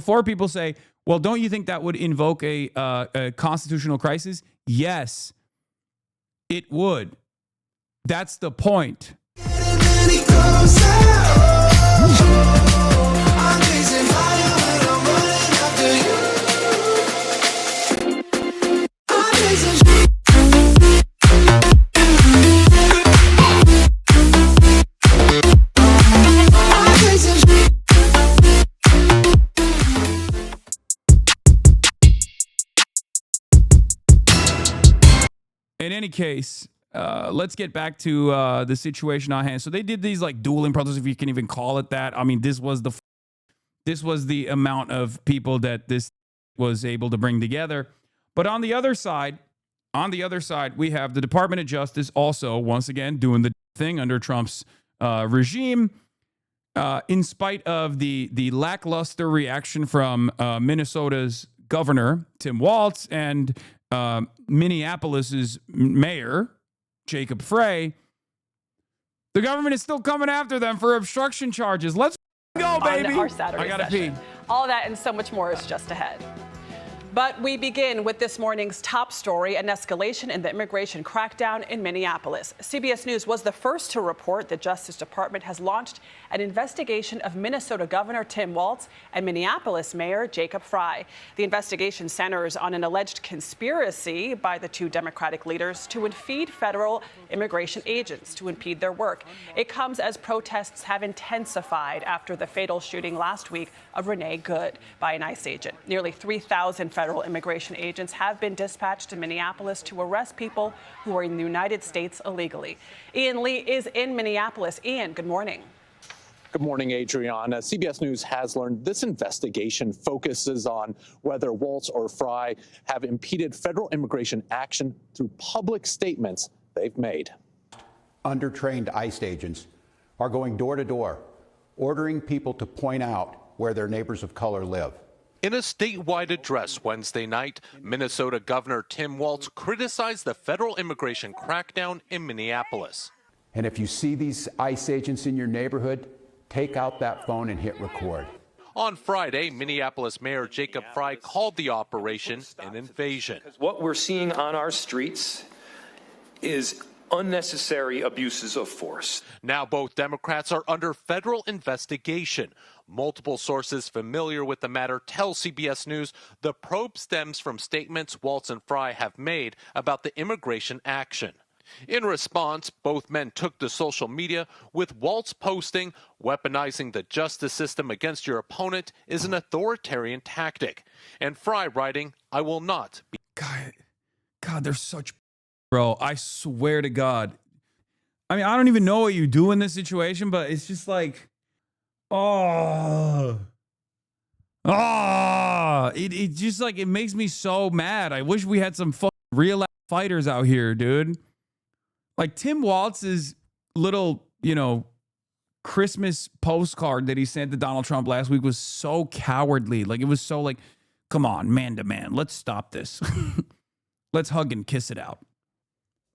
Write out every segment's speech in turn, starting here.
before people say, well, don't you think that would invoke a constitutional crisis? Yes, it would. That's the point. In any case, let's get back to the situation on hand. So they did these like dueling protests, if you can even call it that. I mean, this was the amount of people that this was able to bring together. But on the other side, we have the Department of Justice also once again doing the thing under Trump's regime. In spite of the lackluster reaction from Minnesota's governor Tim Walz and Minneapolis's mayor, Jacob Frey, the government is still coming after them for obstruction charges. Let's go, baby. On our Saturday I gotta session. pee. All that and so much more is just ahead. But we begin with this morning's top story, an escalation in the immigration crackdown in Minneapolis. CBS News was the first to report the Justice Department has launched an investigation of Minnesota Governor Tim Walz and Minneapolis Mayor Jacob Frey. The investigation centers on an alleged conspiracy by the two Democratic leaders to impede federal immigration agents to impede their work. It comes as protests have intensified after the fatal shooting last week of Renee Good by an ICE agent. Nearly 3,000 federal immigration agents have been dispatched to Minneapolis to arrest people who are in the United States illegally. Ian Lee is in Minneapolis. Ian, good morning. Good morning, Adriana. CBS News has learned this investigation focuses on whether Walz or Frey have impeded federal immigration action through public statements they've made. Undertrained ICE agents are going door to door, ordering people to point out where their neighbors of color live. In a statewide address Wednesday night, Minnesota Governor Tim Walz criticized the federal immigration crackdown in Minneapolis. And if you see these ICE agents in your neighborhood, take out that phone and hit record. On Friday, Minneapolis Mayor Jacob Frey called the operation an invasion. What we're seeing on our streets is unnecessary abuses of force. Now both Democrats are under federal investigation. Multiple sources familiar with the matter tell CBS News the probe stems from statements Walz and Frey have made about the immigration action. In response, both men took to social media, with Walz posting, "Weaponizing the justice system against your opponent is an authoritarian tactic," and Frey writing, "I will not be." God, they're such bro. I swear to God. I mean, I don't even know what you do in this situation, but it's just like, it just like, it makes me so mad. I wish we had some real fighters out here, dude. Like Tim Walz's little, Christmas postcard that he sent to Donald Trump last week was so cowardly. Like, it was so like, come on, man to man, let's stop this. Let's hug and kiss it out.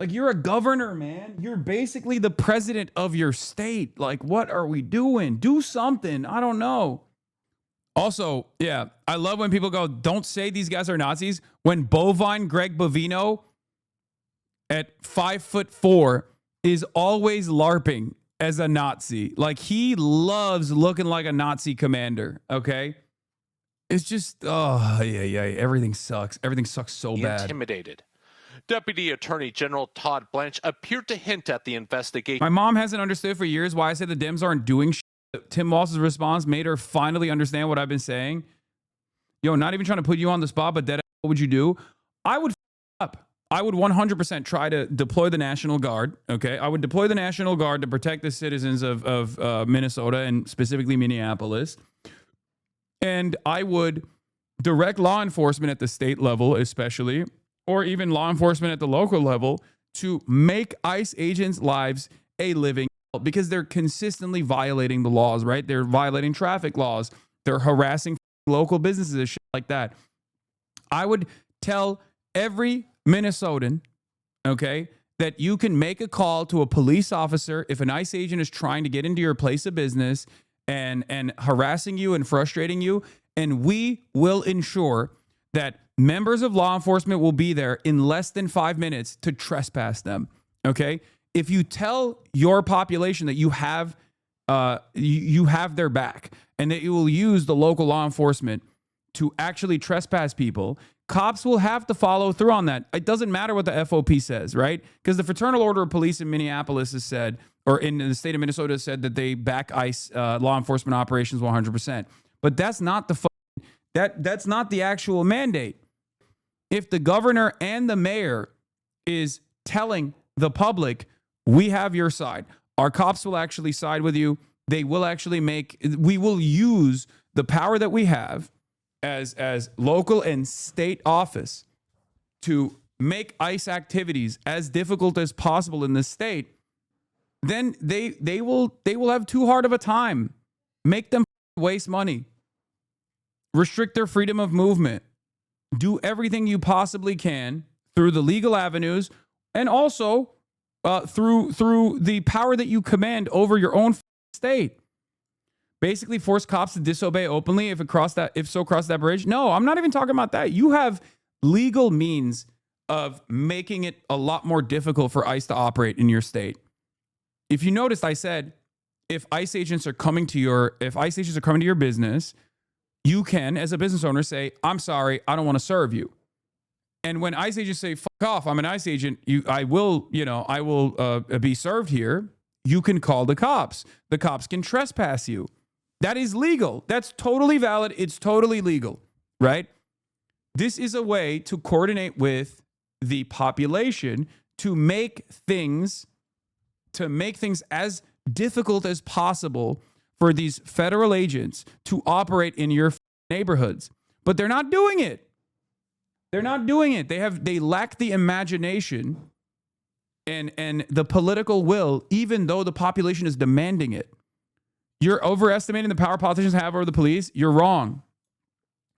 Like, you're a governor, man. You're basically the president of your state. Like, what are we doing? Do something. I don't know. Also, yeah, I love when people go, don't say these guys are Nazis. When bovine Greg Bovino at 5'4" is always LARPing as a Nazi. Like, he loves looking like a Nazi commander, okay? It's just, everything sucks. Everything sucks so bad. Intimidated. Deputy Attorney General Todd Blanche appeared to hint at the investigation. My mom hasn't understood for years why I say the Dems aren't doing shit. Tim Walz's response made her finally understand what I've been saying. Yo, not even trying to put you on the spot, but what would you do? I would up. I would 100% try to deploy the National Guard, okay? I would deploy the National Guard to protect the citizens of Minnesota and specifically Minneapolis. And I would direct law enforcement at the state level especially, or even law enforcement at the local level, to make ICE agents' lives a living hell, because they're consistently violating the laws, right? They're violating traffic laws. They're harassing local businesses and shit like that. I would tell every Minnesotan, okay, that you can make a call to a police officer if an ICE agent is trying to get into your place of business and harassing you and frustrating you, and we will ensure that members of law enforcement will be there in less than 5 minutes to trespass them. Okay? If you tell your population that you have their back and that you will use the local law enforcement to actually trespass people, cops will have to follow through on that. It doesn't matter what the FOP says, right? Because the Fraternal Order of Police in Minneapolis has said, or in the state of Minnesota has said that they back ICE law enforcement operations 100%. But that's not that's not the actual mandate. If the governor and the mayor is telling the public, we have your side, our cops will actually side with you. We will use the power that we have as local and state office to make ICE activities as difficult as possible in the state, then they will have too hard of a time. Make them waste money. Restrict their freedom of movement. Do everything you possibly can through the legal avenues and also through the power that you command over your own state. Basically force cops to disobey openly if cross that bridge. No, I'm not even talking about that. You have legal means of making it a lot more difficult for ICE to operate in your state. If you noticed, I said if ICE agents are coming to your business, you can, as a business owner, say, "I'm sorry, I don't want to serve you." And when ICE agents say, "Fuck off, I'm an ICE agent, I will be served here," you can call the cops. The cops can trespass you. That is legal. That's totally valid. It's totally legal, right? This is a way to coordinate with the population to make things as difficult as possible for these federal agents to operate in your neighborhoods. But they're not doing it. They're not doing it. They lack the imagination and the political will, even though the population is demanding it. You're overestimating the power politicians have over the police. You're wrong.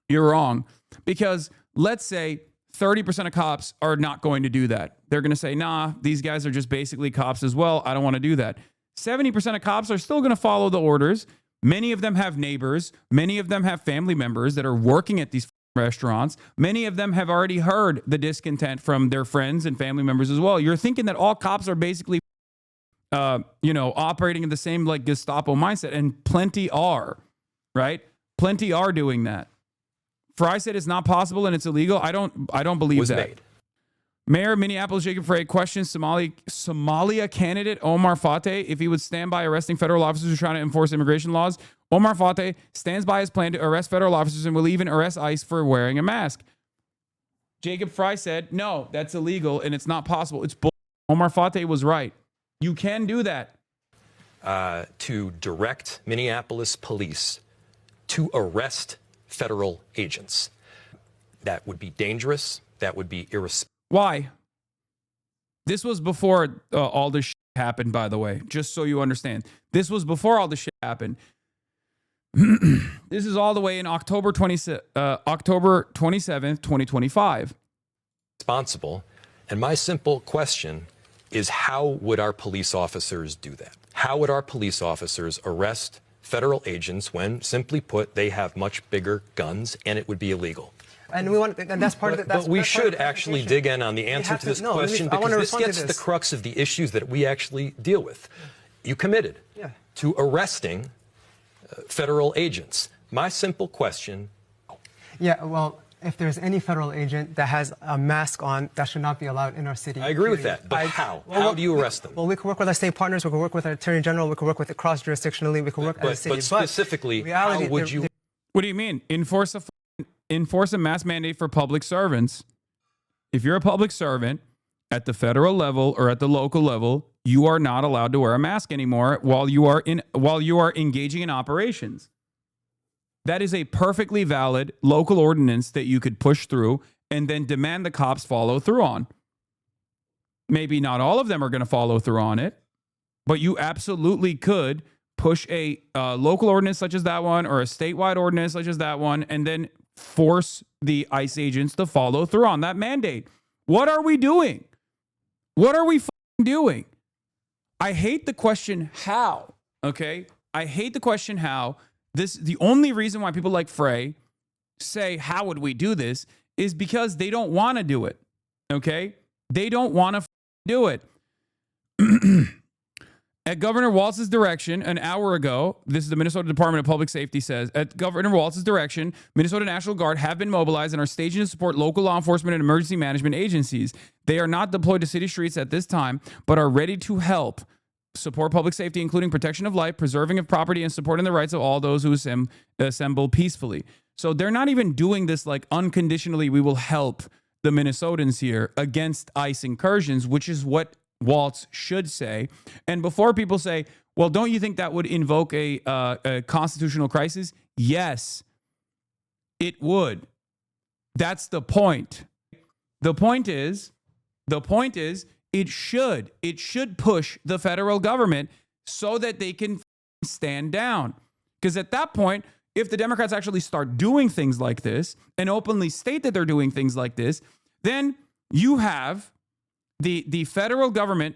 You're wrong. Because let's say 30% of cops are not going to do that. They're going to say, nah, these guys are just basically cops as well. I don't want to do that. 70% of cops are still going to follow the orders. Many of them have neighbors. Many of them have family members that are working at these restaurants. Many of them have already heard the discontent from their friends and family members as well. You're thinking that all cops are basically operating in the same like Gestapo mindset, and plenty are, right? Plenty are doing that. Fry said it's not possible and it's illegal. I don't believe that. Made. Mayor of Minneapolis Jacob Frey questions Somalia candidate Omar Fateh if he would stand by arresting federal officers who are trying to enforce immigration laws. Omar Fateh stands by his plan to arrest federal officers and will even arrest ICE for wearing a mask. Jacob Frey said, no, that's illegal and it's not possible. It's bull. Omar Fateh was right. You can do that. To direct Minneapolis police to arrest federal agents. That would be dangerous. That would be irresponsible. Why? This was before all this shit happened, by the way, just so you understand. This was before all this shit happened. This is all the way in October 27th, 2025. Responsible. And my simple question is, how would our police officers do that? How would our police officers arrest federal agents when, simply put, they have much bigger guns and it would be illegal? And that's part of it. But we should actually dig in on the answer to this question, because this gets to the crux of the issues that we actually deal with. You committed to arresting federal agents. My simple question. Yeah, well, if there's any federal agent that has a mask on, that should not be allowed in our city. I agree with that, but how? How do you arrest them? Well, we can work with our state partners, we can work with our attorney general, we can work with it cross-jurisdictionally, we can work as a city. But specifically, how would you... What do you mean? Enforce a mask mandate for public servants. If you're a public servant at the federal level or at the local level, you are not allowed to wear a mask anymore while you are engaging in operations. That is a perfectly valid local ordinance that you could push through and then demand the cops follow through on. Maybe not all of them are going to follow through on it, but you absolutely could push a local ordinance such as that one or a statewide ordinance such as that one and then force the ICE agents to follow through on that mandate. What are we doing? What are we doing? I hate the question how, okay? I hate the question how. The only reason why people like Frey say, how would we do this, is because they don't want to do it. Okay? They don't want to do it. At Governor Walz's direction, an hour ago, this is the Minnesota Department of Public Safety says, at Governor Walz's direction, Minnesota National Guard have been mobilized and are staging to support local law enforcement and emergency management agencies. They are not deployed to city streets at this time, but are ready to help support public safety, including protection of life, preserving of property, and supporting the rights of all those who assemble peacefully. So they're not even doing this like unconditionally, we will help the Minnesotans here against ICE incursions, which is what Walz should say. And before people say, well, don't you think that would invoke a constitutional crisis? Yes, it would. That's the point. The point is it should push the federal government so that they can stand down. Because at that point, if the Democrats actually start doing things like this and openly state that they're doing things like this, then you have the federal government,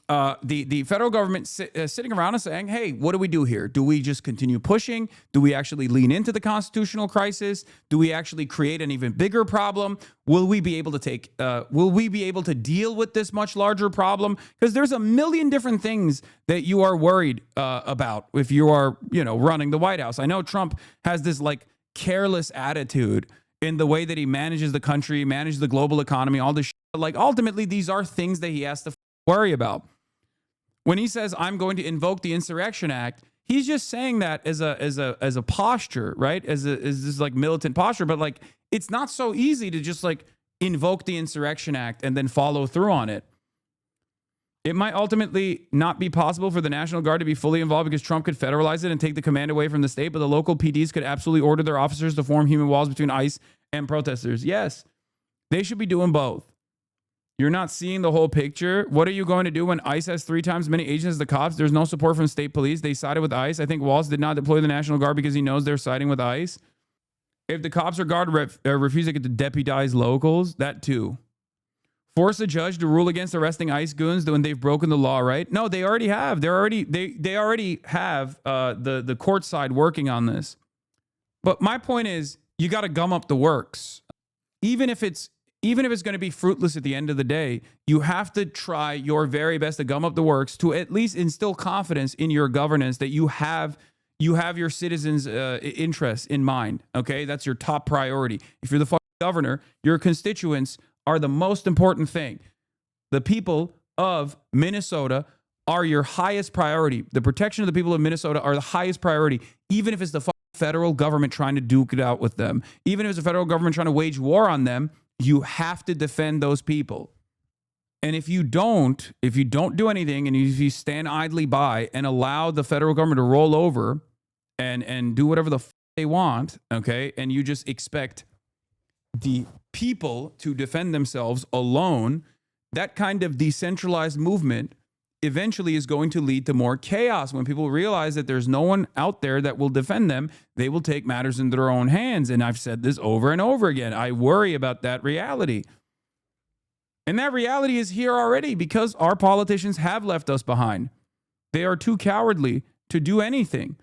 sitting around and saying, hey, what do we do here? Do we just continue pushing? Do we actually lean into the constitutional crisis? Do we actually create an even bigger problem? Will we be able to deal with this much larger problem? Because there's a million different things that you are worried about if you are, running the White House. I know Trump has this like careless attitude in the way that he manages the country, manages the global economy, all this shit. Like ultimately, these are things that he has to worry about. When he says, I'm going to invoke the Insurrection Act, he's just saying that as a posture, right? As this like militant posture, but like, it's not so easy to just like invoke the Insurrection Act and then follow through on it. It might ultimately not be possible for the National Guard to be fully involved because Trump could federalize it and take the command away from the state, but the local PDs could absolutely order their officers to form human walls between ICE and protesters. Yes, they should be doing both. You're not seeing the whole picture. What are you going to do when ICE has 3 times as many agents as the cops? There's no support from state police. They sided with ICE. I think Walz did not deploy the National Guard because he knows they're siding with ICE. If the cops or guard refuse to get to deputize locals, that too. Force a judge to rule against arresting ICE goons when they've broken the law, right? No, they already have. They already have the court side working on this. But my point is, you got to gum up the works. Even if it's going to be fruitless at the end of the day, you have to try your very best to gum up the works to at least instill confidence in your governance that you have your citizens' interests in mind. Okay, that's your top priority. If you're the fucking governor, your constituents are the most important thing. The people of Minnesota are your highest priority. The protection of the people of Minnesota are the highest priority, even if it's the federal government trying to duke it out with them. Even if it's the federal government trying to wage war on them, you have to defend those people. And if you don't do anything, and if you stand idly by and allow the federal government to roll over and do whatever the they want, okay, and you just expect the people to defend themselves alone, that kind of decentralized movement eventually is going to lead to more chaos. When people realize that there's no one out there that will defend them, they will take matters into their own hands. And I've said this over and over again. I worry about that reality. And that reality is here already because our politicians have left us behind. They are too cowardly to do anything.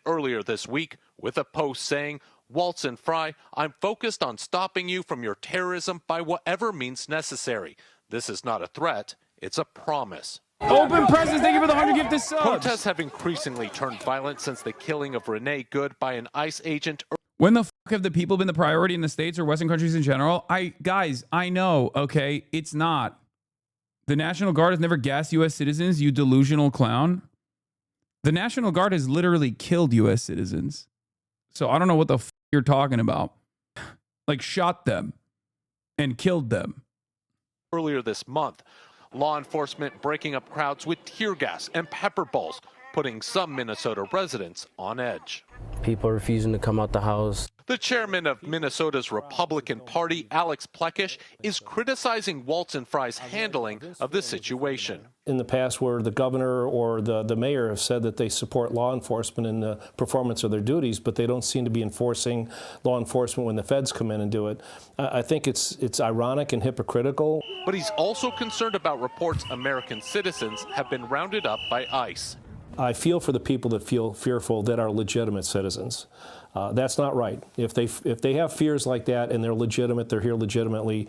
Earlier this week with a post saying, Walz and Fry, I'm focused on stopping you from your terrorism by whatever means necessary. This is not a threat. It's a promise. Open presents, thank you for the 100 gifted subs. Protests have increasingly turned violent since the killing of Renee Good by an ICE agent. When the fuck have the people been the priority in the states or Western countries in general? I know, okay, it's not. The National Guard has never gassed U.S. citizens, you delusional clown. The National Guard has literally killed U.S. citizens. So I don't know what the fuck you're talking about. Like shot them and killed them. Earlier this month, law enforcement breaking up crowds with tear gas and pepper balls, putting some Minnesota residents on edge. People refusing to come out the house. The chairman of Minnesota's Republican Party, Alex Plekish, is criticizing Walz and Fry's handling of the situation. In the past, where the governor or the mayor have said that they support law enforcement in the performance of their duties, but they don't seem to be enforcing law enforcement when the feds come in and do it. I think it's ironic and hypocritical. But he's also concerned about reports American citizens have been rounded up by ICE. I feel for the people that feel fearful that are legitimate citizens. That's not right. If they have fears like that and they're legitimate, they're here legitimately,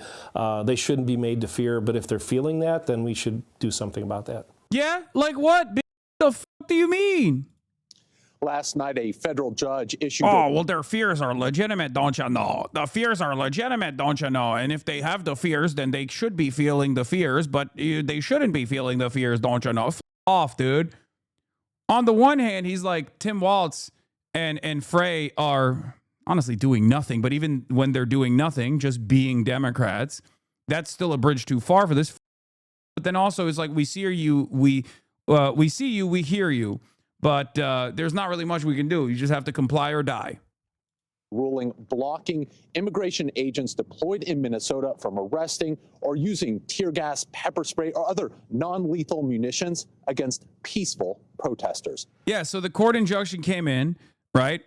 they shouldn't be made to fear. But if they're feeling that, then we should do something about that. Yeah? Like what? The fuck do you mean? Last night, a federal judge issued. Oh, well, their fears are legitimate, don't you know? The fears are legitimate, don't you know? And if they have the fears, then they should be feeling the fears, but they shouldn't be feeling the fears, don't you know? F off, dude. On the one hand, he's like, Tim Walz and Frey are honestly doing nothing, but even when they're doing nothing, just being Democrats, that's still a bridge too far for this. But then also, it's like, we see you, we hear you. But there's not really much we can do. You just have to comply or die. Ruling blocking immigration agents deployed in Minnesota from arresting or using tear gas, pepper spray, or other non-lethal munitions against peaceful protesters. Yeah, so the court injunction came in, right,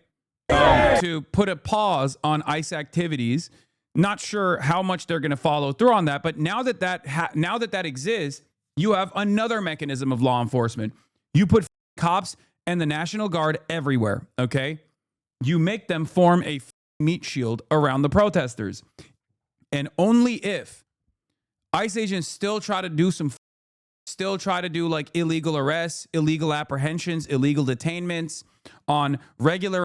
to put a pause on ICE activities. Not sure how much they're going to follow through on that, but now that that exists, you have another mechanism of law enforcement. You put cops and the National Guard everywhere, okay? You make them form a meat shield around the protesters. And only if ICE agents still try to do like illegal arrests, illegal apprehensions, illegal detainments on regular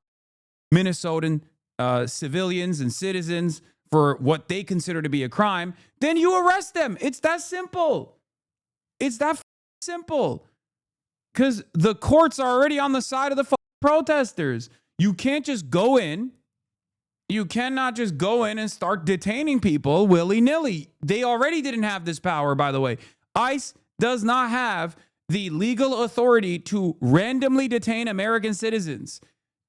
Minnesotan civilians and citizens for what they consider to be a crime, then you arrest them. It's that simple. It's that simple. Because the courts are already on the side of the protesters. You can't just go in. You cannot just go in and start detaining people willy-nilly. They already didn't have this power, by the way. ICE does not have the legal authority to randomly detain American citizens.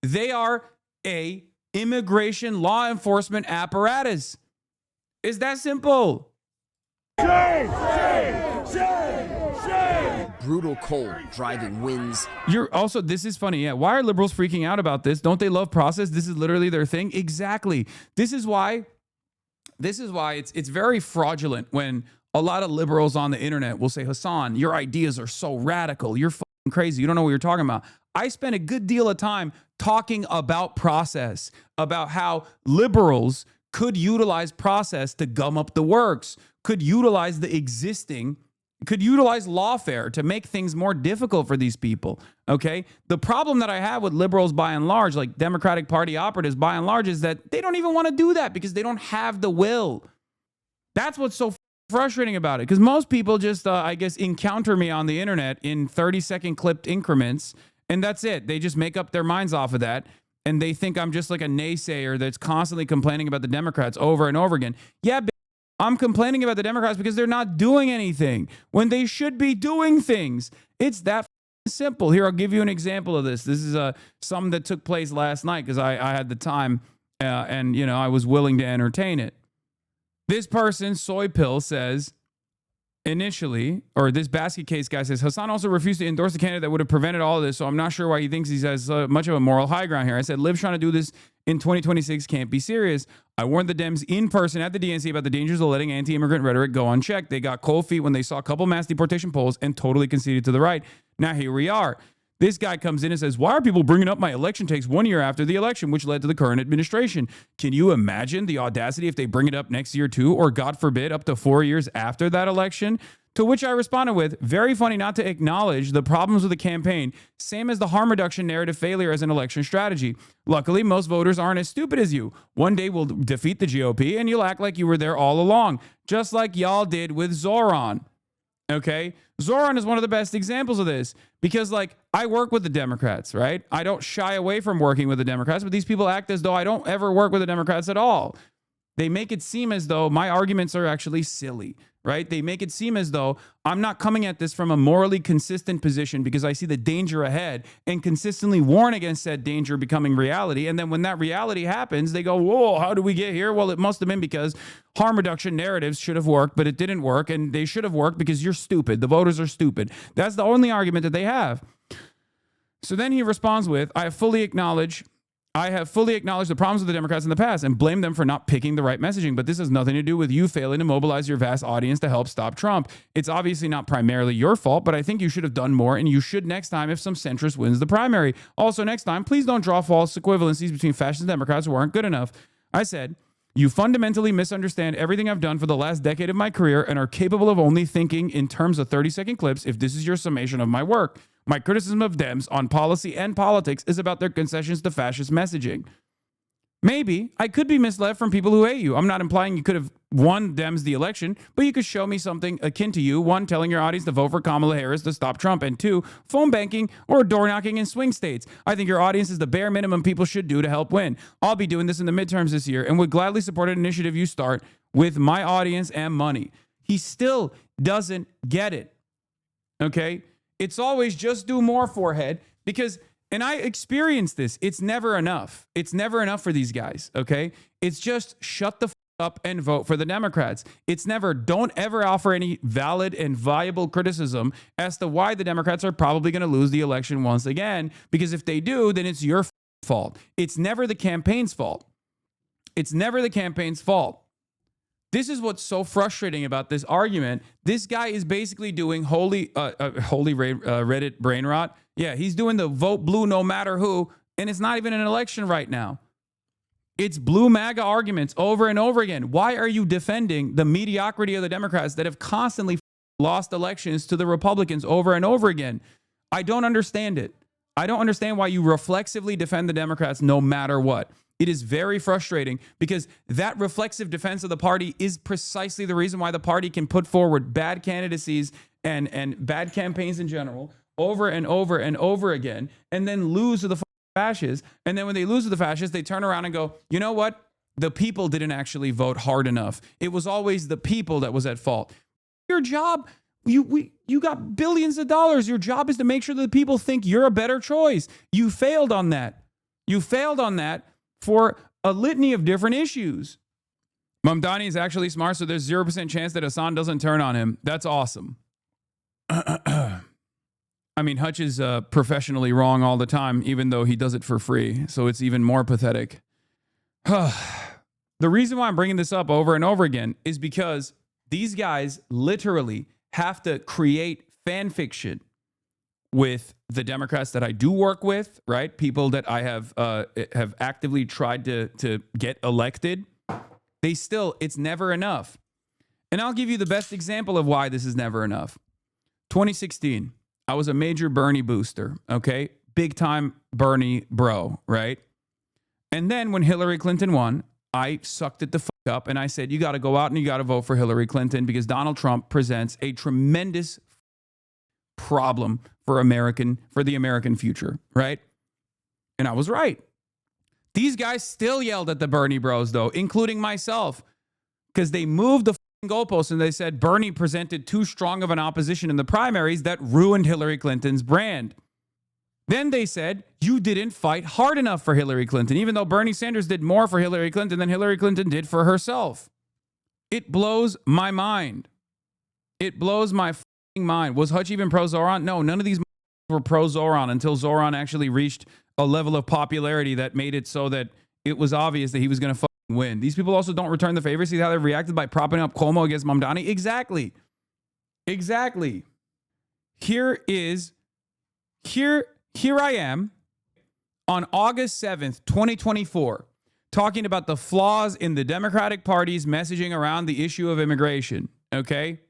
They are a immigration law enforcement apparatus. It's that simple. Shame! Shame! Shame! Shame! Brutal cold, driving winds. You're also, this is funny. Yeah. Why are liberals freaking out about this? Don't they love process? This is literally their thing. Exactly. This is why it's very fraudulent when a lot of liberals on the internet will say, Hasan, your ideas are so radical. You're fucking crazy. You don't know what you're talking about. I spent a good deal of time talking about process, about how liberals could utilize process to gum up the works, could utilize lawfare to make things more difficult for these people, okay? The problem that I have with liberals by and large, like Democratic Party operatives by and large, is that they don't even want to do that because they don't have the will. That's what's so frustrating about it, because most people just, I guess, encounter me on the internet in 30-second clipped increments, and that's it. They just make up their minds off of that, and they think I'm just like a naysayer that's constantly complaining about the Democrats over and over again. Yeah, I'm complaining about the Democrats because they're not doing anything when they should be doing things. It's that simple. Here, I'll give you an example of this. This is something that took place last night because I had the time and, you know, I was willing to entertain it. This person, Soy Pill, says initially, or this basket case guy says, Hasan also refused to endorse the candidate that would have prevented all of this, so I'm not sure why he thinks he has much of a moral high ground here. I said, Liv's trying to do this in 2026 can't be serious. I warned the Dems in person at the DNC about the dangers of letting anti-immigrant rhetoric go unchecked. They got cold feet when they saw a couple mass deportation polls and totally conceded to the right. Now here we are. This guy comes in and says, why are people bringing up my election takes 1 year after the election, which led to the current administration? Can you imagine the audacity if they bring it up next year too, or God forbid, up to 4 years after that election? To which I responded with, very funny not to acknowledge the problems with the campaign, same as the harm reduction narrative failure as an election strategy. Luckily, most voters aren't as stupid as you. One day we'll defeat the GOP and you'll act like you were there all along, just like y'all did with Zoran. Okay? Zoran is one of the best examples of this because, like, I work with the Democrats, right? I don't shy away from working with the Democrats, but these people act as though I don't ever work with the Democrats at all. They make it seem as though my arguments are actually silly, right? They make it seem as though I'm not coming at this from a morally consistent position because I see the danger ahead and consistently warn against that danger becoming reality. And then when that reality happens, they go, whoa, how did we get here? Well, it must have been because harm reduction narratives should have worked, but it didn't work. And they should have worked because you're stupid. The voters are stupid. That's the only argument that they have. So then he responds with, I fully acknowledge I have fully acknowledged the problems with the Democrats in the past and blamed them for not picking the right messaging, but this has nothing to do with you failing to mobilize your vast audience to help stop Trump. It's obviously not primarily your fault, but I think you should have done more, and you should next time if some centrist wins the primary. Also, next time, please don't draw false equivalencies between fascists and Democrats who aren't good enough. I said, you fundamentally misunderstand everything I've done for the last decade of my career and are capable of only thinking in terms of 30-second clips if this is your summation of my work. My criticism of Dems on policy and politics is about their concessions to fascist messaging. Maybe I could be misled from people who hate you. I'm not implying you could have won Dems the election, but you could show me something akin to you. One, telling your audience to vote for Kamala Harris to stop Trump. And two, phone banking or door knocking in swing states. I think your audience is the bare minimum people should do to help win. I'll be doing this in the midterms this year and would gladly support an initiative you start with my audience and money. He still doesn't get it. Okay? It's always just do more, forehead, because, and I experienced this, it's never enough. It's never enough for these guys, okay? It's just shut the up and vote for the Democrats. It's never, don't ever offer any valid and viable criticism as to why the Democrats are probably going to lose the election once again, because if they do, then it's your fault. It's never the campaign's fault. It's never the campaign's fault. This is what's so frustrating about this argument. This guy is basically doing holy Reddit brain rot. Yeah, he's doing the vote blue no matter who, and it's not even an election right now. It's blue MAGA arguments over and over again. Why are you defending the mediocrity of the Democrats that have constantly lost elections to the Republicans over and over again? I don't understand it. I don't understand why you reflexively defend the Democrats no matter what. It is very frustrating because that reflexive defense of the party is precisely the reason why the party can put forward bad candidacies and bad campaigns in general over and over and over again and then lose to the fascists. And then when they lose to the fascists, they turn around and go, you know what? The people didn't actually vote hard enough. It was always the people that was at fault. Your job, you got billions of dollars. Your job is to make sure that the people think you're a better choice. You failed on that. You failed on that for a litany of different issues. Mamdani is actually smart, so there's 0% chance that Hasan doesn't turn on him. That's awesome. I mean, Hutch is professionally wrong all the time, even though he does it for free. So it's even more pathetic. The reason why I'm bringing this up over and over again is because these guys literally have to create fan fiction with the Democrats that I do work with, right? People that I have actively tried to get elected. They still, it's never enough. And I'll give you the best example of why this is never enough. 2016, I was a major Bernie booster, okay? Big time Bernie bro, right? And then when Hillary Clinton won, I sucked it the fuck up and I said, you got to go out and you got to vote for Hillary Clinton because Donald Trump presents a tremendous problem for the American future, right? And I was right. These guys still yelled at the Bernie bros, though, including myself, because they moved the goalposts and they said Bernie presented too strong of an opposition in the primaries that ruined Hillary Clinton's brand. Then they said, you didn't fight hard enough for Hillary Clinton, even though Bernie Sanders did more for Hillary Clinton than Hillary Clinton did for herself. It blows my mind. It blows my mind. Was Hutch even pro-Zoran? No, none of these were pro-Zoran until Zoran actually reached a level of popularity that made it so that it was obvious that he was going to win. These people also don't return the favor. See how they reacted by propping up Cuomo against Mamdani? Exactly. Here I am on August 7th, 2024, talking about the flaws in the Democratic Party's messaging around the issue of immigration. Okay?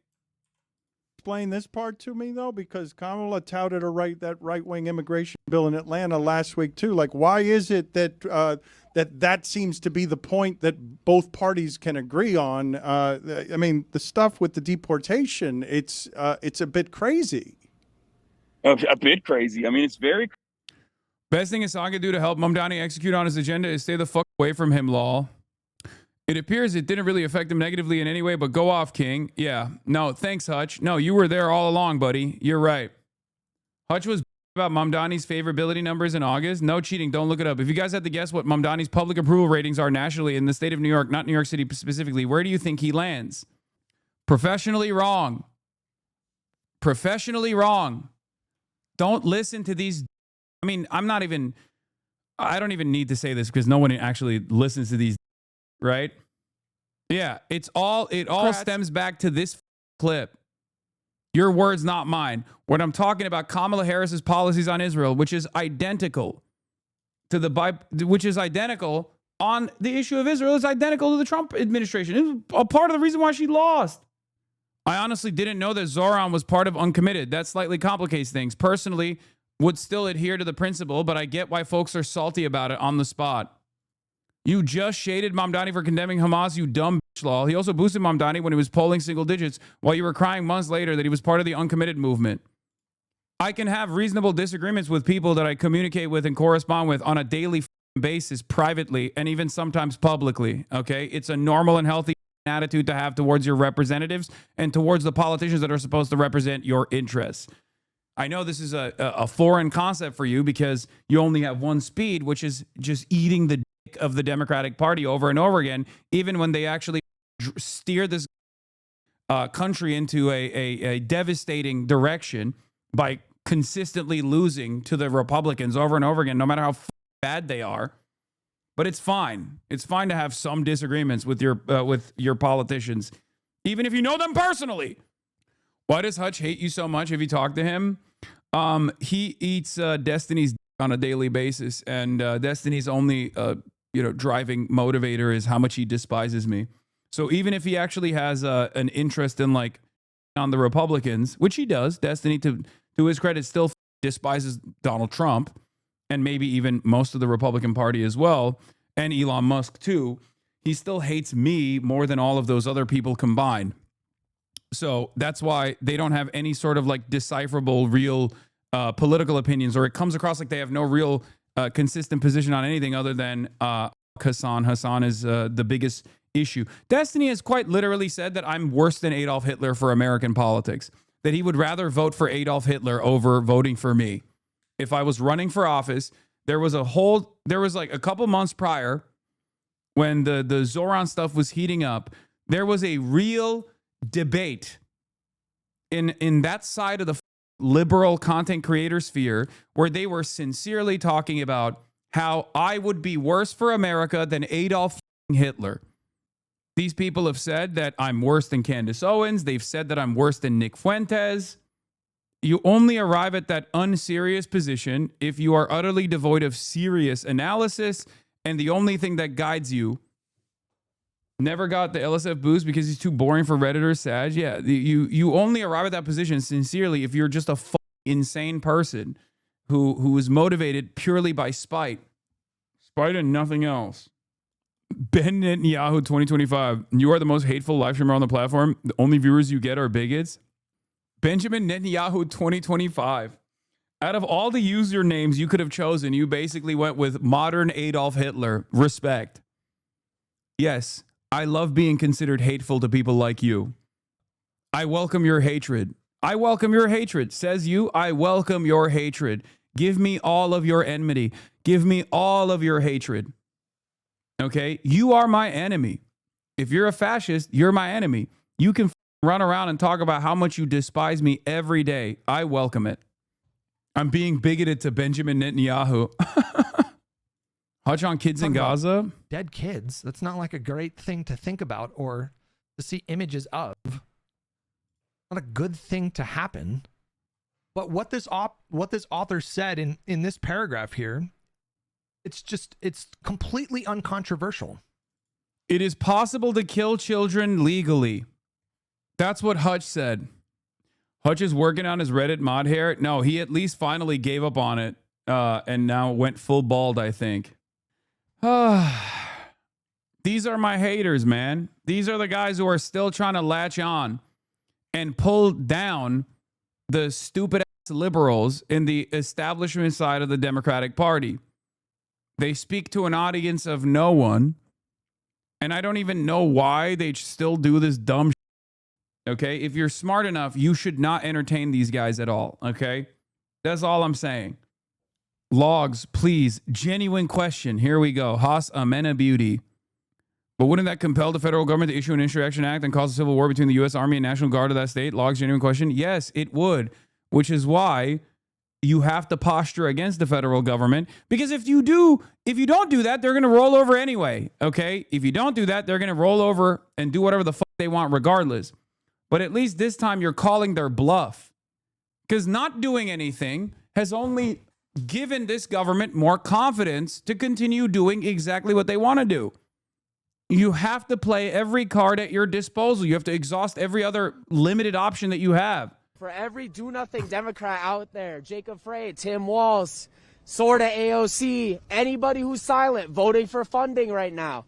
Explain this part to me, though, because Kamala touted that right-wing immigration bill in Atlanta last week, too. Like, why is it that that seems to be the point that both parties can agree on? I mean, the stuff with the deportation, it's a bit crazy. A bit crazy. I mean, it's very. Best thing Hasan can do to help Mamdani execute on his agenda is stay the fuck away from him, lol. It appears it didn't really affect him negatively in any way, but go off, King. Yeah. No, thanks, Hutch. No, you were there all along, buddy. You're right. Hutch was about Mamdani's favorability numbers in August. No cheating. Don't look it up. If you guys had to guess what Mamdani's public approval ratings are nationally in the state of New York, not New York City specifically, where do you think he lands? Professionally wrong. Professionally wrong. Don't listen to these. I mean, I'm not even I don't even need to say this because no one actually listens to these, right? Yeah, it all stems back to this clip. Your words, not mine. When I'm talking about Kamala Harris's policies on Israel, which is identical on the issue of Israel, is identical to the Trump administration. It was a part of the reason why she lost. I honestly didn't know that Zoran was part of Uncommitted. That slightly complicates things. Personally, would still adhere to the principle, but I get why folks are salty about it on the spot. You just shaded Mamdani for condemning Hamas, you dumb bitch law. He also boosted Mamdani when he was polling single digits while you were crying months later that he was part of the Uncommitted movement. I can have reasonable disagreements with people that I communicate with and correspond with on a daily basis privately and even sometimes publicly, okay? It's a normal and healthy attitude to have towards your representatives and towards the politicians that are supposed to represent your interests. I know this is a foreign concept for you because you only have one speed, which is just eating the dick of the Democratic Party over and over again, even when they actually steer this country into a devastating direction by consistently losing to the Republicans over and over again, no matter how bad they are. But it's fine. It's fine to have some disagreements with your politicians, even if you know them personally. Why does Hutch hate you so much if you talk to him? He eats Destiny's on a daily basis, and Destiny's only driving motivator is how much he despises me. So even if he actually has an interest in like on the Republicans, which he does, Destiny to his credit still despises Donald Trump and maybe even most of the Republican Party as well, and Elon Musk too. He still hates me more than all of those other people combined. So that's why they don't have any sort of like decipherable real political opinions, or it comes across like they have no real consistent position on anything other than Hasan. Hasan is the biggest issue. Destiny has quite literally said that I'm worse than Adolf Hitler for American politics, that he would rather vote for Adolf Hitler over voting for me. If I was running for office, there was like a couple months prior when the Zoran stuff was heating up, there was a real debate in that side of the liberal content creator sphere where they were sincerely talking about how I would be worse for America than Adolf Hitler. These people have said that I'm worse than Candace Owens. They've said that I'm worse than Nick Fuentes. You only arrive at that unserious position if you are utterly devoid of serious analysis, and the only thing that guides you never got the LSF boost because he's too boring for Redditors, Sag. Yeah, you only arrive at that position sincerely if you're just a insane person who is motivated purely by spite. Spite and nothing else. Ben Netanyahu 2025. You are the most hateful live streamer on the platform. The only viewers you get are bigots. Benjamin Netanyahu 2025. Out of all the usernames you could have chosen, you basically went with modern Adolf Hitler. Respect. Yes, I love being considered hateful to people like you. I welcome your hatred. I welcome your hatred. Says you, I welcome your hatred. Give me all of your enmity. Give me all of your hatred. Okay? You are my enemy. If you're a fascist, you're my enemy. You can run around and talk about how much you despise me every day. I welcome it. I'm being bigoted to Benjamin Netanyahu. Hutch on kids in Gaza? Dead kids. That's not like a great thing to think about or to see images of. Not a good thing to happen. But what this author said in this paragraph here, it's completely uncontroversial. It is possible to kill children legally. That's what Hutch said. Hutch is working on his Reddit mod hair. No, he at least finally gave up on it and now went full bald, I think. These are my haters, man. These are the guys who are still trying to latch on and pull down the stupid ass liberals in the establishment side of the Democratic Party. They speak to an audience of no one, and I don't even know why they still do this dumb shit. Okay? If you're smart enough, you should not entertain these guys at all. Okay? That's all I'm saying. Logs, please. Genuine question. Here we go. Hasanabi. But wouldn't that compel the federal government to issue an Insurrection Act and cause a civil war between the U.S. Army and National Guard of that state? Logs, genuine question. Yes, it would. Which is why you have to posture against the federal government, because if you don't do that, they're going to roll over anyway. Okay. If you don't do that, they're going to roll over and do whatever the fuck they want regardless. But at least this time you're calling their bluff, because not doing anything has only given this government more confidence to continue doing exactly what they want to do. You have to play every card at your disposal. You have to exhaust every other limited option that you have. For every do-nothing Democrat out there, Jacob Frey, Tim Walz, Sorta AOC, anybody who's silent, voting for funding right now,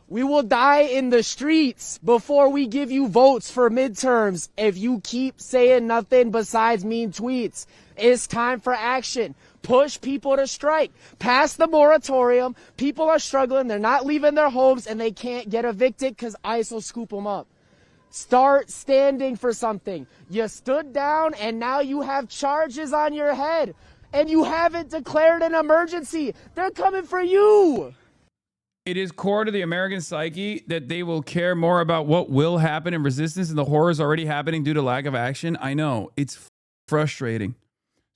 we will die in the streets before we give you votes for midterms if you keep saying nothing besides mean tweets. It's time for action. Push people to strike. Pass the moratorium. People are struggling. They're not leaving their homes, and they can't get evicted because ICE will scoop them up. Start standing for something. You stood down, and now you have charges on your head, and you haven't declared an emergency. They're coming for you. It is core to the American psyche that they will care more about what will happen in resistance and the horrors already happening due to lack of action. I know. It's frustrating.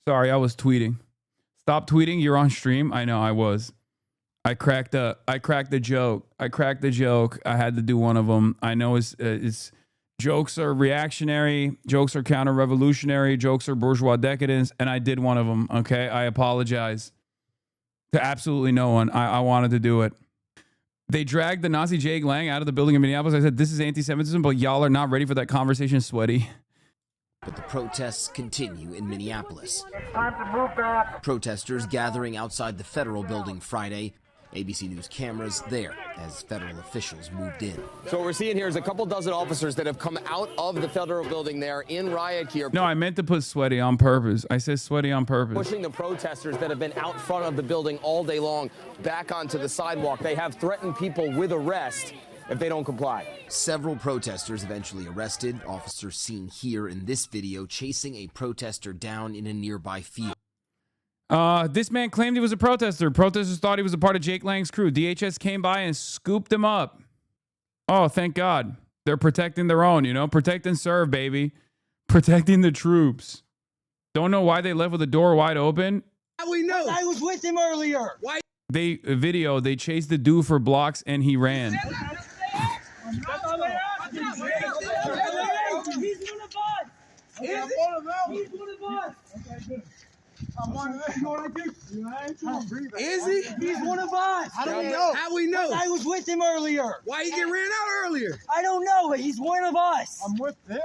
Sorry, I was tweeting. Stop tweeting. You're on stream. I know I was. I cracked the joke. I had to do one of them. I know it's jokes are reactionary. Jokes are counter-revolutionary. Jokes are bourgeois decadence. And I did one of them. Okay. I apologize to absolutely no one. I wanted to do it. They dragged the Nazi Jake Lang out of the building in Minneapolis. I said, this is anti-Semitism, but y'all are not ready for that conversation, sweaty. But the protests continue in Minneapolis. It's time to move back. Protesters gathering outside the federal building Friday. ABC News cameras there as federal officials moved in. So what we're seeing here is a couple dozen officers that have come out of the federal building there in riot gear. No, I meant to put sweaty on purpose. I said sweaty on purpose. Pushing the protesters that have been out front of the building all day long back onto the sidewalk. They have threatened people with arrest if they don't comply. Several protesters eventually arrested. Officers seen here in this video chasing a protester down in a nearby field. This man claimed he was a protester. Protesters thought he was a part of Jake Lang's crew. DHS came by and scooped him up. Oh, thank God. They're protecting their own, you know? Protect and serve, baby. Protecting the troops. Don't know why they left with the door wide open. We know. I was with him earlier. Why? They chased the dude for blocks and he ran. He's one of us. He's one of us. Okay, good. I'm one of them. You know what I do? Is he? He's one of us. I don't know. How we know? I was with him earlier. Why he get ran out earlier? I don't know, but he's one of us. I'm with them.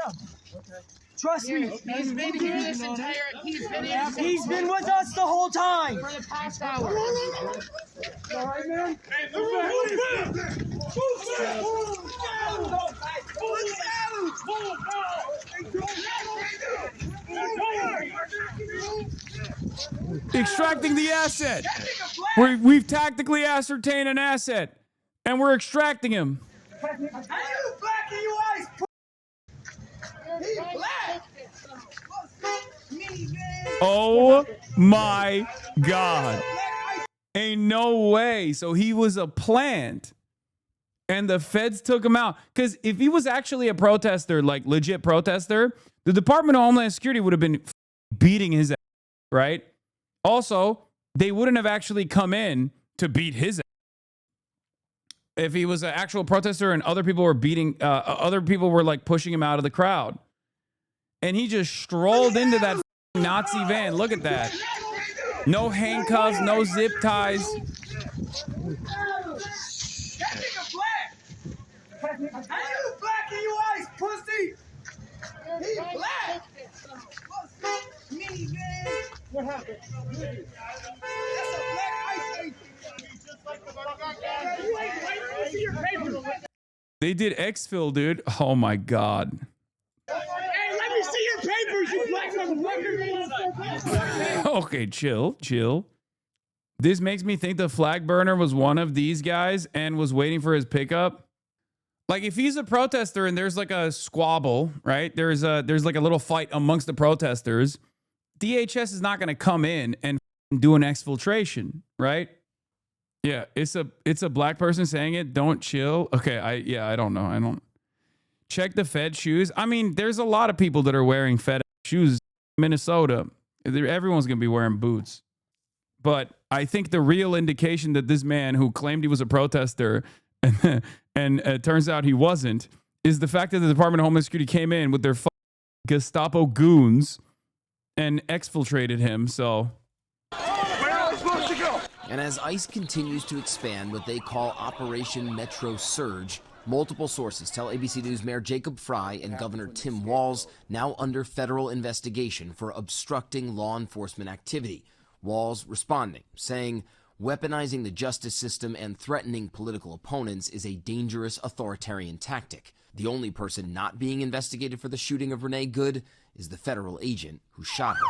Okay. Trust me. He's been here this entire. He's been with us the whole time. For the past hour. All right, man. Extracting the asset. We've tactically ascertained an asset, and we're extracting him. Are you black in your eyes? He's black. Oh my God. Ain't no way. So he was a plant and the feds took him out. Because if he was actually a protester, like legit protester, the Department of Homeland Security would have been beating his ass, right? Also, they wouldn't have actually come in to beat his ass. If he was an actual protester and other people were like pushing him out of the crowd. And he just strolled into that Nazi van. Look at that. No handcuffs, no zip ties. That nigga black. Are you black in your eyes, pussy? He's black. What happened? That's a black ice age. You ain't waiting to see your papers. They did exfil, dude. Oh my God. Hey, let me see your papers, you black motherfucker. Okay, chill. This makes me think the flag burner was one of these guys and was waiting for his pickup. Like if he's a protester and there's like a squabble, right? There's like a little fight amongst the protesters. DHS is not going to come in and do an exfiltration, right? Yeah, it's a black person saying it. Don't chill. Okay, I don't know. I don't check the Fed shoes. I mean, there's a lot of people that are wearing Fed shoes in Minnesota. Everyone's going to be wearing boots. But I think the real indication that this man who claimed he was a protester and it turns out he wasn't is the fact that the Department of Homeland Security came in with their Gestapo goons and exfiltrated him. So, where are we supposed to go? And as ICE continues to expand what they call Operation Metro Surge, multiple sources tell ABC News Mayor Jacob Fry and Governor Tim Walz now under federal investigation for obstructing law enforcement activity. Walz responding, saying weaponizing the justice system and threatening political opponents is a dangerous authoritarian tactic. The only person not being investigated for the shooting of Renee Good is the federal agent who shot her.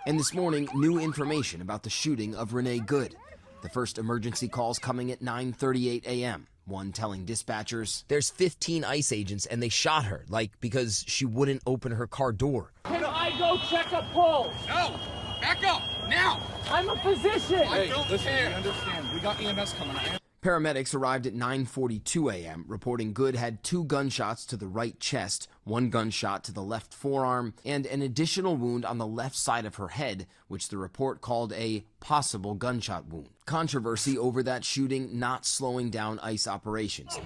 And this morning, new information about the shooting of Renee Good. The first emergency calls coming at 9:38 a.m. One telling dispatchers, there's 15 ICE agents and they shot her, because she wouldn't open her car door. Can I go check a pulse? No! Back up! Now! I'm a physician! Hey, listen, we understand. We got EMS coming. Paramedics arrived at 9:42 a.m., reporting Good had 2 gunshots to the right chest, 1 gunshot to the left forearm, and an additional wound on the left side of her head, which the report called a possible gunshot wound. Controversy over that shooting not slowing down ICE operations.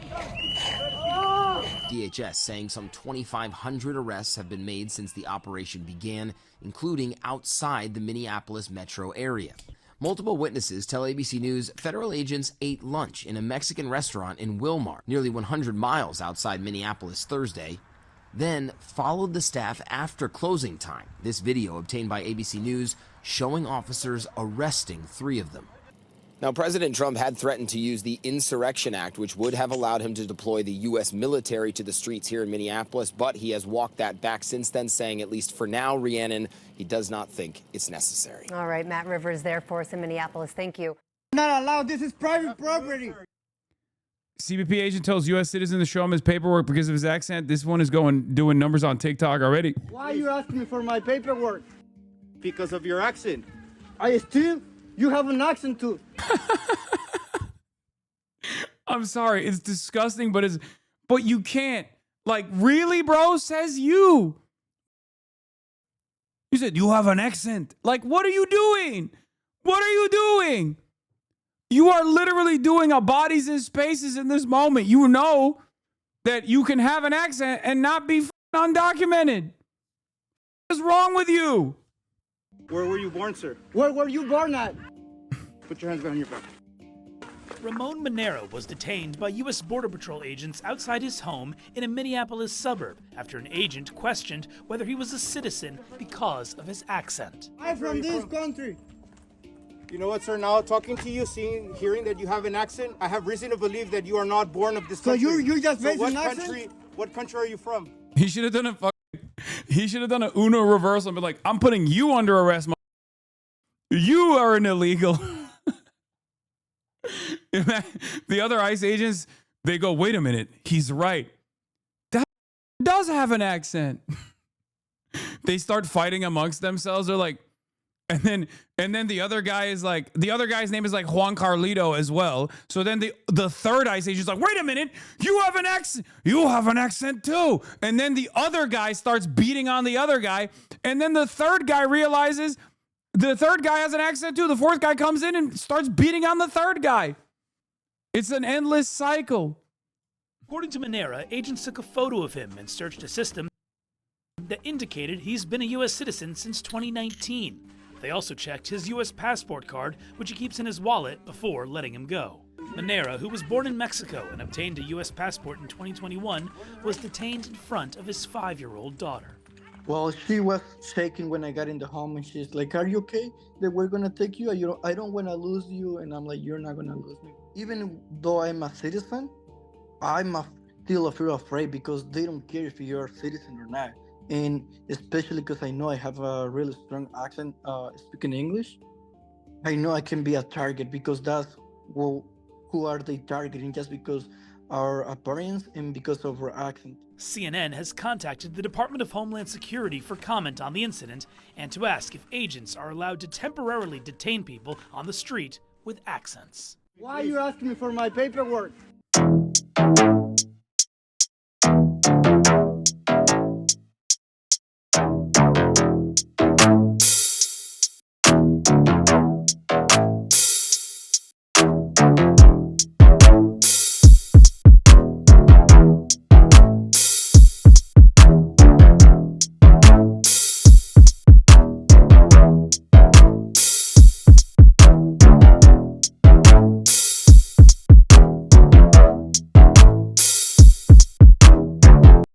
DHS saying some 2,500 arrests have been made since the operation began, including outside the Minneapolis metro area. Multiple witnesses tell ABC News federal agents ate lunch in a Mexican restaurant in Wilmar, nearly 100 miles outside Minneapolis Thursday, then followed the staff after closing time. This video obtained by ABC News showing officers arresting 3 of them. Now, President Trump had threatened to use the Insurrection Act, which would have allowed him to deploy the U.S. military to the streets here in Minneapolis, but he has walked that back since then, saying, at least for now, Rhiannon, he does not think it's necessary. All right, Matt Rivers there for us in Minneapolis. Thank you. Not allowed. This is private property. CBP agent tells U.S. citizen to show him his paperwork because of his accent. This one is doing numbers on TikTok already. Why are you asking me for my paperwork? Because of your accent. You have an accent too. I'm sorry, it's disgusting, but you can't. Really, bro? Says you. You said you have an accent. What are you doing? What are you doing? You are literally doing a bodies and spaces in this moment. You know that you can have an accent and not be undocumented. What is wrong with you? Where were you born, sir? Where were you born at? Put your hands behind your back. Ramon Monero was detained by U.S. Border Patrol agents outside his home in a Minneapolis suburb after an agent questioned whether he was a citizen because of his accent. I'm from this country. You know what, sir? Now, talking to you, hearing that you have an accent, I have reason to believe that you are not born of this country. So you just made an accent? What country are you from? He should have done a Uno reversal and be like, I'm putting you under arrest. You are an illegal. The other ICE agents, they go, wait a minute, he's right. That does have an accent. They start fighting amongst themselves. They're like, and then the other guy is like, the other guy's name is like Juan Carlito as well. So then the third ICE agent's like, wait a minute, you have an accent too. And then the other guy starts beating on the other guy. And then the third guy realizes the third guy has an accent too. The fourth guy comes in and starts beating on the third guy. It's an endless cycle. According to Monero, agents took a photo of him and searched a system that indicated he's been a U.S. citizen since 2019. They also checked his U.S. passport card, which he keeps in his wallet, before letting him go. Monero, who was born in Mexico and obtained a U.S. passport in 2021, was detained in front of his 5-year-old daughter. Well, she was shaking when I got in the home, and she's like, are you okay? That we're going to take you? I don't want to lose you. And I'm like, you're not going to lose me. Even though I'm a citizen, I'm still feel afraid because they don't care if you're a citizen or not. And especially because I know I have a really strong accent speaking English. I know I can be a target because that's who are they targeting just because our appearance and because of our accent. CNN has contacted the Department of Homeland Security for comment on the incident and to ask if agents are allowed to temporarily detain people on the street with accents. Why are you asking me for my paperwork?